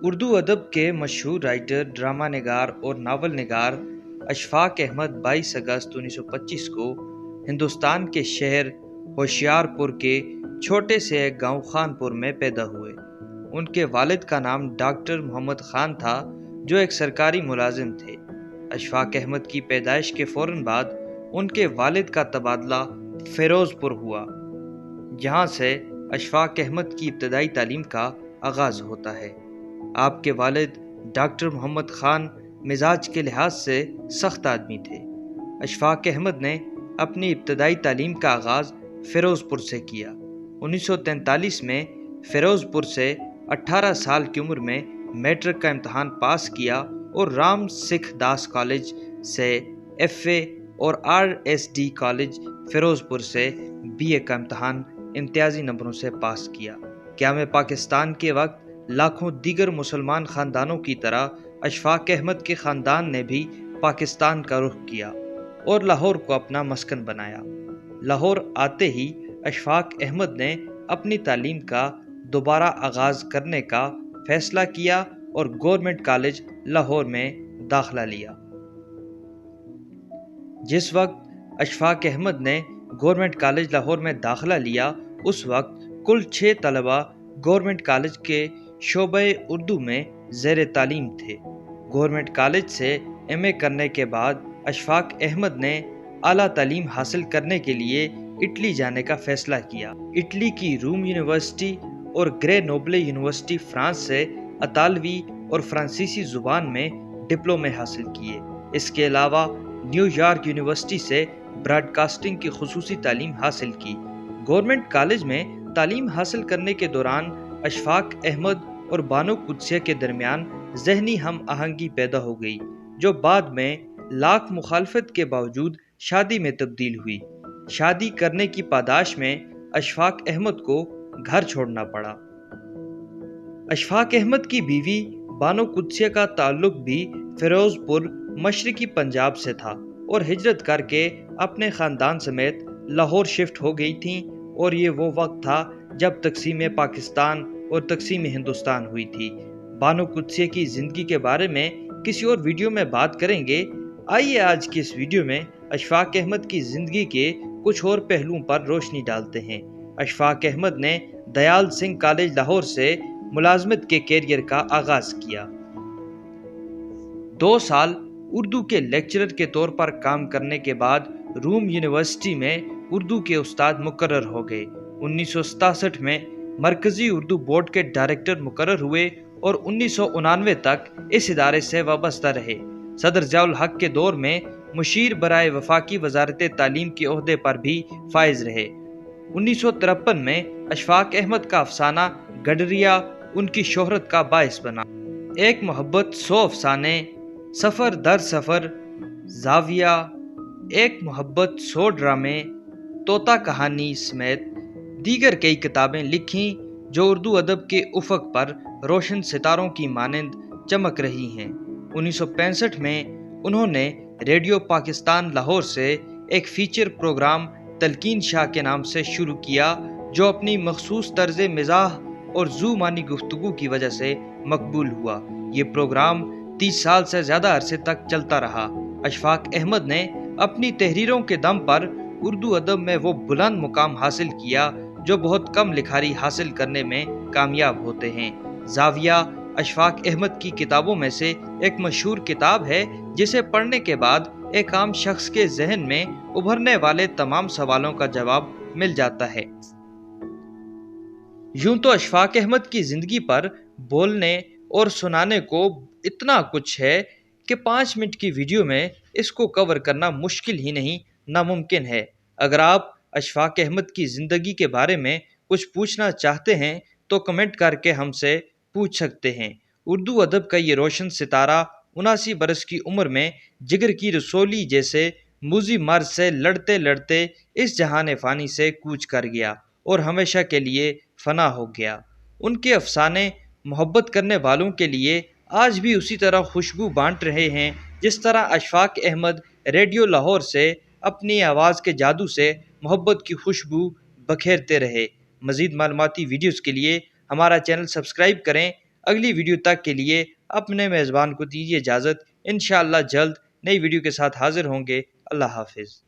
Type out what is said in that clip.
اردو ادب کے مشہور رائٹر، ڈرامہ نگار اور ناول نگار اشفاق احمد 22 اگست 1925 کو ہندوستان کے شہر ہوشیار پور کے چھوٹے سے ایک گاؤں خانپور میں پیدا ہوئے۔ ان کے والد کا نام ڈاکٹر محمد خان تھا، جو ایک سرکاری ملازم تھے۔ اشفاق احمد کی پیدائش کے فوراً بعد ان کے والد کا تبادلہ فیروز پور ہوا، جہاں سے اشفاق احمد کی ابتدائی تعلیم کا آغاز ہوتا ہے۔ آپ کے والد ڈاکٹر محمد خان مزاج کے لحاظ سے سخت آدمی تھے۔ اشفاق احمد نے اپنی ابتدائی تعلیم کا آغاز فیروز پور سے کیا۔ 1943 میں فیروز پور سے 18 سال کی عمر میں میٹرک کا امتحان پاس کیا اور رام سکھ داس کالج سے FA اور RSD کالج فیروز پور سے BA کا امتحان امتیازی نمبروں سے پاس کیا۔ قیام پاکستان کے وقت لاکھوں دیگر مسلمان خاندانوں کی طرح اشفاق احمد کے خاندان نے بھی پاکستان کا رخ کیا اور لاہور کو اپنا مسکن بنایا۔ لاہور آتے ہی اشفاق احمد نے اپنی تعلیم کا دوبارہ آغاز کرنے کا فیصلہ کیا اور گورنمنٹ کالج لاہور میں داخلہ لیا۔ جس وقت اشفاق احمد نے گورنمنٹ کالج لاہور میں داخلہ لیا، اس وقت کل 6 طلبہ گورنمنٹ کالج کے شعبہ اردو میں زیر تعلیم تھے۔ گورنمنٹ کالج سے MA کرنے کے بعد اشفاق احمد نے اعلیٰ تعلیم حاصل کرنے کے لیے اٹلی جانے کا فیصلہ کیا۔ اٹلی کی روم یونیورسٹی اور گرینوبلے یونیورسٹی فرانس سے اطالوی اور فرانسیسی زبان میں ڈپلومے حاصل کیے۔ اس کے علاوہ نیو یارک یونیورسٹی سے براڈ کاسٹنگ کی خصوصی تعلیم حاصل کی۔ گورنمنٹ کالج میں تعلیم حاصل کرنے کے دوران اشفاق احمد اور بانو قدسیہ کے درمیان ذہنی ہم آہنگی پیدا ہو گئی، جو بعد میں لاکھ مخالفت کے باوجود شادی میں تبدیل ہوئی۔ شادی کرنے کی پاداش میں اشفاق احمد کو گھر چھوڑنا پڑا۔ اشفاق احمد کی بیوی بانو قدسیہ کا تعلق بھی فیروز پور مشرقی پنجاب سے تھا اور ہجرت کر کے اپنے خاندان سمیت لاہور شفٹ ہو گئی تھیں، اور یہ وہ وقت تھا جب تقسیم پاکستان اور تقسیم ہندوستان ہوئی تھی۔ بانو قدسیہ کی زندگی کے بارے میں کسی اور ویڈیو میں بات کریں گے۔ آئیے آج کی اس ویڈیو میں اشفاق احمد کی زندگی کے کچھ اور پہلوؤں پر روشنی ڈالتے ہیں۔ اشفاق احمد نے دیال سنگھ کالج لاہور سے ملازمت کے کیریئر کا آغاز کیا۔ 2 سال اردو کے لیکچرر کے طور پر کام کرنے کے بعد روم یونیورسٹی میں اردو کے استاد مقرر ہو گئے۔ 1967 میں مرکزی اردو بورڈ کے ڈائریکٹر مقرر ہوئے اور 1999 تک اس ادارے سے وابستہ رہے۔ صدر ضیاء الحق کے دور میں مشیر برائے وفاقی وزارت تعلیم کے عہدے پر بھی فائز رہے۔ 1953 میں اشفاق احمد کا افسانہ گڈریا ان کی شہرت کا باعث بنا۔ ایک محبت، 100 افسانے، سفر در سفر، زاویہ، ایک محبت، 100 ڈرامے، طوطا کہانی سمیت دیگر کئی کتابیں لکھیں جو اردو ادب کے افق پر روشن ستاروں کی مانند چمک رہی ہیں۔ 1965 میں انہوں نے ریڈیو پاکستان لاہور سے ایک فیچر پروگرام تلقین شاہ کے نام سے شروع کیا، جو اپنی مخصوص طرز مزاح اور ذو معنی گفتگو کی وجہ سے مقبول ہوا۔ یہ پروگرام 30 سال سے زیادہ عرصے تک چلتا رہا۔ اشفاق احمد نے اپنی تحریروں کے دم پر اردو ادب میں وہ بلند مقام حاصل کیا جو بہت کم لکھاری حاصل کرنے میں کامیاب ہوتے ہیں۔ زاویہ اشفاق احمد کی کتابوں میں سے ایک مشہور کتاب ہے، جسے پڑھنے کے بعد ایک عام شخص کے ذہن میں ابھرنے والے تمام سوالوں کا جواب مل جاتا ہے۔ یوں تو اشفاق احمد کی زندگی پر بولنے اور سنانے کو اتنا کچھ ہے کہ 5 منٹ کی ویڈیو میں اس کو کور کرنا مشکل ہی نہیں، ناممکن ہے۔ اگر آپ اشفاق احمد کی زندگی کے بارے میں کچھ پوچھنا چاہتے ہیں تو کمنٹ کر کے ہم سے پوچھ سکتے ہیں۔ اردو ادب کا یہ روشن ستارہ 79 برس کی عمر میں جگر کی رسولی جیسے موذی مرض سے لڑتے لڑتے اس جہان فانی سے کوچ کر گیا اور ہمیشہ کے لیے فنا ہو گیا۔ ان کے افسانے محبت کرنے والوں کے لیے آج بھی اسی طرح خوشبو بانٹ رہے ہیں جس طرح اشفاق احمد ریڈیو لاہور سے اپنی آواز کے جادو سے محبت کی خوشبو بکھیرتے رہے۔ مزید معلوماتی ویڈیوز کے لیے ہمارا چینل سبسکرائب کریں۔ اگلی ویڈیو تک کے لیے اپنے میزبان کو دیجیے اجازت، انشاءاللہ جلد نئی ویڈیو کے ساتھ حاضر ہوں گے۔ اللہ حافظ۔